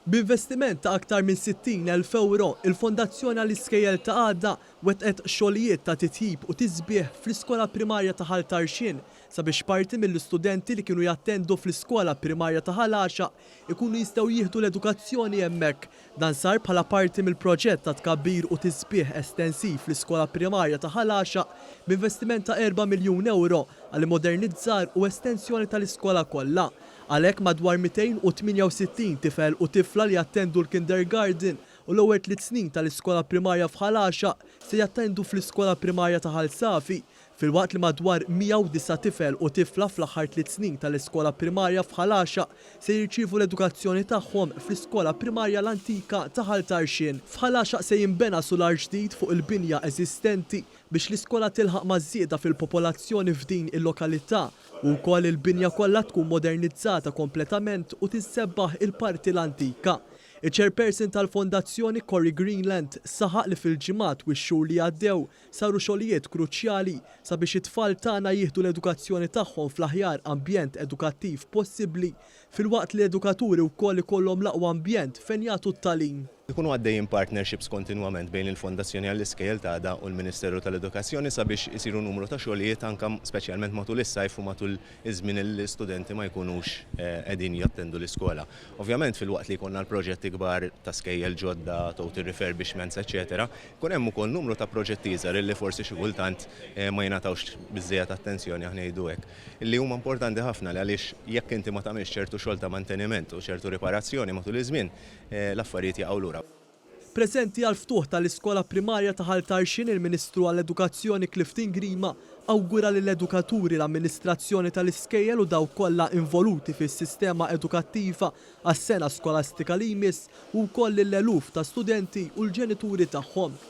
B'investiment ta' aktar minn 60,000 euro, il-Fondazzjoni għall-Iskejjel ta' Għadda wetqet xogħlijiet ta' titjib u tisbieħ fl-iskola primarja ta' Ħaltarxin sabiex parti mill-istudenti li kienu jattendu fl-iskola primarja ta' Ħalaxa ikunu jistgħu jieħdu l-edukazzjoni hemmhekk. Dan sar bħala parti mill-proġett ta' tkabbir u tisbieħ estensiv fl-iskola primarja ta' Ħalaxa b'investiment ta' 4 miljun euro għal modernizzar u estensjoni tal-iskola kollha. Għalhekk madwar 268 tifel u tifla li jattendu l-kindergarten u l-ewwel 3 snin tal-iskola primarja f'Ħalaxa se jattendu fl-iskola primarja ta' Ħalsafi, filwaqt li madwar 109 tifel u tifla fl-aħħar 3 snin tal-iskola primarja f'Ħalaxa se jirċievu l-edukazzjoni tagħhom fl-iskola primarja l-antika ta' Ħaltarxin. F'Ħalaxa se jinbena solar ġdid fuq il-binja eżistenti biex l-iskola tilħaq mażieda fil-popolazzjoni f'din il-lokalità u wkoll il-binja kollha tkun modernizzata kompletament u tissebbaħ il-parti l-antika. Il-chairperson tal-Fondazzjoni Corey Greenland saħaq li fil-ġimgħat u x-xhur li għaddew saru xogħlijiet kruċjali sabiex it-tfal tagħna jieħdu l-edukazzjoni tagħhom fl-aħjar ambjent edukattiv possibbli filwaqt li edukaturi wkoll ikollhom l-aqwa ambjent fejn jagħtu t-tagħlim. Ikunu għaddejjin partnerships kontinwament bejn il-Fondazzjoni għall-Iskejjel ta' Għadda u l-Ministeru tal-Edukazzjoni sabiex isiru numru ta' xogħlijiet anke speċjalment matul is-sajf u matul iż-żmien l-istudenti ma jkunux qegħdin jattendu l-iskola. Ovvjament fil-waqt li jkollna l-proġetti kbar ta' skejjel ġodda, total refurbishments, eċetera, kun hemm ukoll numru ta' proġetti iżgħar illi forsi xi kultant ma jingħatawx biżżejjed attenzjoni aħna ngħidu hekk. Illi huma importanti ħafna għaliex jekk inti ma tagħmilx ċertu xogħol ta' manteniment u ċertu riparazzjoni matul iż-żmien, l-affarijiet jaqgħu lura. Preżenti għal ftuħ tal-iskola primarja ta' Ħaltarxin il-Ministru għall-Edukazzjoni Clifton Grima awgura lill-edukaturi l-amministrazzjoni tal-iskejjel u dawk kollha involuti fis-sistema edukattiva għas-sena skolastika li jmiss u wkoll l-eluf ta' studenti u l-ġenituri tagħhom.